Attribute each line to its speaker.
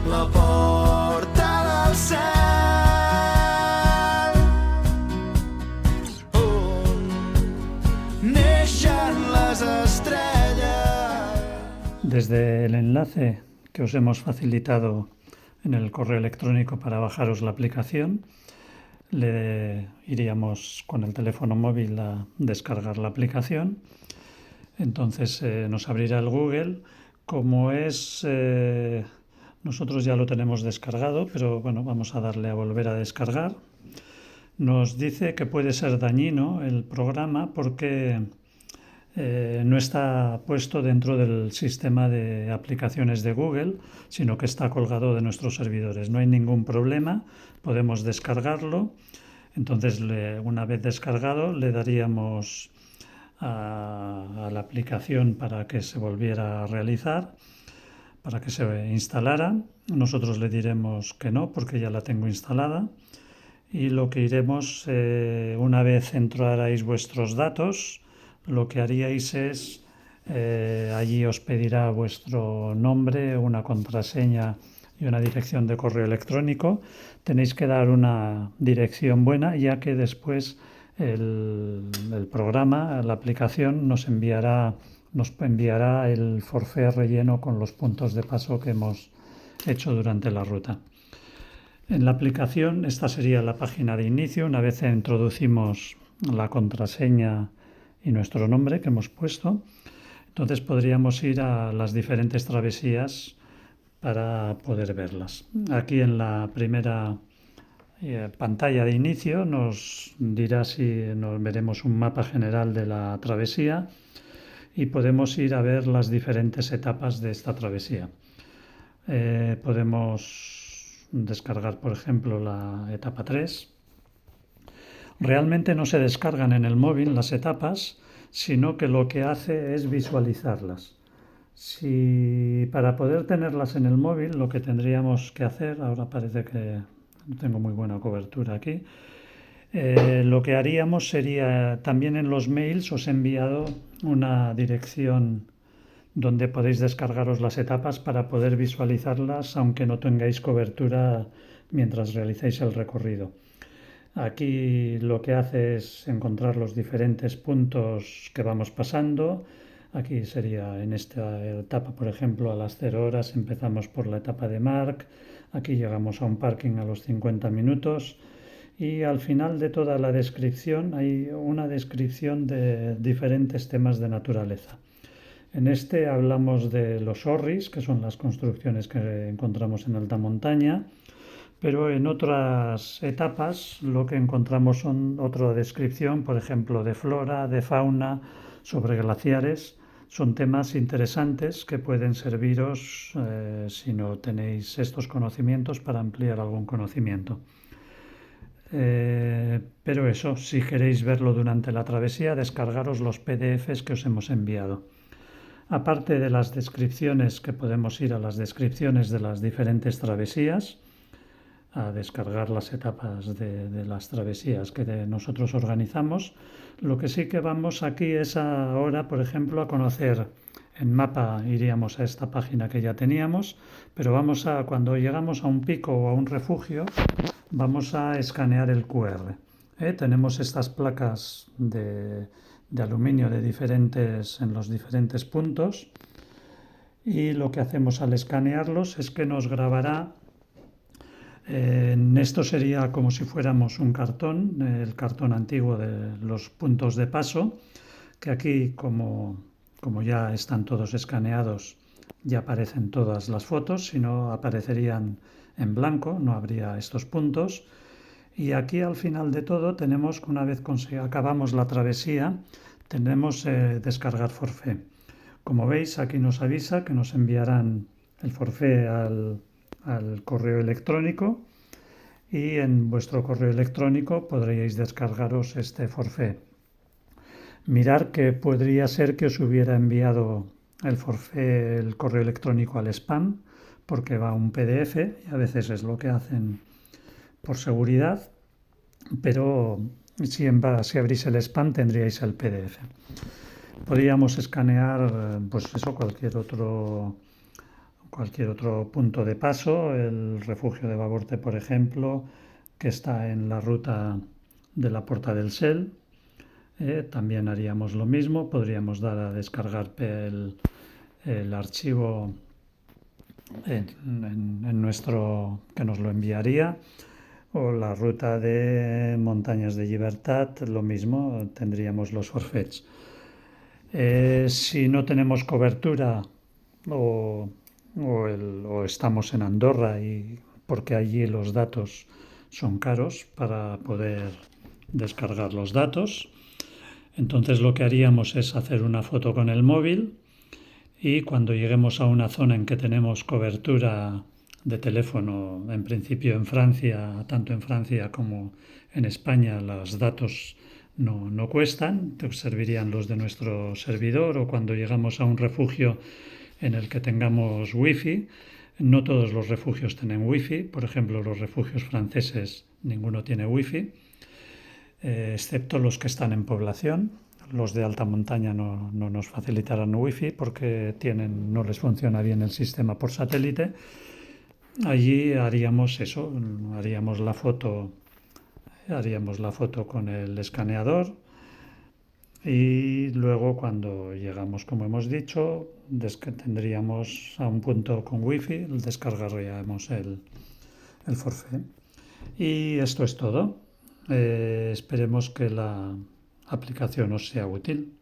Speaker 1: la porta del cel on neixen les estrelles.
Speaker 2: Desde el enlace que os hemos facilitado en el correo electrónico para bajaros la aplicación, le iríamos con el teléfono móvil a descargar la aplicación. Entonces nos abrirá el Google. Como es, nosotros ya lo tenemos descargado, pero bueno, vamos a darle a volver a descargar. Nos dice que puede ser dañino el programa porque no está puesto dentro del sistema de aplicaciones de Google, sino que está colgado de nuestros servidores. No hay ningún problema, podemos descargarlo. Entonces, una vez descargado, le daríamos a la aplicación para que se volviera a realizar, para que se instalara. Nosotros le diremos que no, porque ya la tengo instalada. Y lo que iremos, una vez entrarais vuestros datos, lo que haríais es, allí os pedirá vuestro nombre, una contraseña y una dirección de correo electrónico. Tenéis que dar una dirección buena, ya que después el programa, la aplicación, nos enviará el forfait relleno con los puntos de paso que hemos hecho durante la ruta. En la aplicación, esta sería la página de inicio. Una vez introducimos la contraseña y nuestro nombre que hemos puesto, entonces podríamos ir a las diferentes travesías para poder verlas. Aquí en la primera pantalla de inicio nos dirá si nos veremos un mapa general de la travesía y podemos ir a ver las diferentes etapas de esta travesía. Podemos descargar, por ejemplo, la etapa 3. Realmente no se descargan en el móvil las etapas, sino que lo que hace es visualizarlas. Para poder tenerlas en el móvil, lo que tendríamos que hacer, ahora parece que no tengo muy buena cobertura aquí, lo que haríamos sería, también en los mails os he enviado una dirección donde podéis descargaros las etapas para poder visualizarlas, aunque no tengáis cobertura mientras realizáis el recorrido. Aquí lo que hace es encontrar los diferentes puntos que vamos pasando. Aquí sería en esta etapa, por ejemplo, a las 0 horas empezamos por la etapa de Marc. Aquí llegamos a un parking a los 50 minutos. Y al final de toda la descripción hay una descripción de diferentes temas de naturaleza. En este hablamos de los orris, que son las construcciones que encontramos en alta montaña. Pero en otras etapas lo que encontramos son otra descripción, por ejemplo, de flora, de fauna, sobre glaciares. Son temas interesantes que pueden serviros si no tenéis estos conocimientos para ampliar algún conocimiento. Pero eso, si queréis verlo durante la travesía, descargaros los PDFs que os hemos enviado. Aparte de las descripciones, que podemos ir a las descripciones de las diferentes travesías, a descargar las etapas de las travesías que nosotros organizamos. Lo que sí que vamos aquí es ahora, por ejemplo, a conocer en mapa, iríamos a esta página que ya teníamos, pero cuando llegamos a un pico o a un refugio, vamos a escanear el QR. Tenemos estas placas de aluminio en los diferentes puntos, y lo que hacemos al escanearlos es que nos grabará. Esto sería como si fuéramos un cartón, el cartón antiguo de los puntos de paso, que aquí como ya están todos escaneados, ya aparecen todas las fotos, si no aparecerían en blanco, no habría estos puntos. Y aquí al final de todo tenemos que una vez acabamos la travesía, tenemos descargar forfait. Como veis, aquí nos avisa que nos enviarán el forfait al correo electrónico, y en vuestro correo electrónico podríais descargaros este forfait. Mirar que podría ser que os hubiera enviado el forfait, el correo electrónico, al spam, porque va un PDF y a veces es lo que hacen por seguridad, pero si abrís el spam tendríais el PDF. Podríamos escanear cualquier otro punto de paso, el refugio de Baborte, por ejemplo, que está en la ruta de la Porta del Sel. También haríamos lo mismo, podríamos dar a descargar el archivo en nuestro, que nos lo enviaría, o la ruta de Montañas de Libertad, lo mismo, tendríamos los forfaits. Si no tenemos cobertura o estamos en Andorra, y porque allí los datos son caros para poder descargar los datos, entonces lo que haríamos es hacer una foto con el móvil, y cuando lleguemos a una zona en que tenemos cobertura de teléfono, en principio en Francia, tanto en Francia como en España, los datos no cuestan, servirían los de nuestro servidor, o cuando llegamos a un refugio en el que tengamos wifi. No todos los refugios tienen wifi, por ejemplo los refugios franceses ninguno tiene wifi, excepto los que están en población. Los de alta montaña no nos facilitarán wifi porque no les funciona bien el sistema por satélite. Allí haríamos eso, haríamos la foto con el escaneador, y luego cuando llegamos, como hemos dicho, tendríamos a un punto con wifi, descargaríamos el forfait. Y esto es todo. Esperemos que la aplicación os sea útil.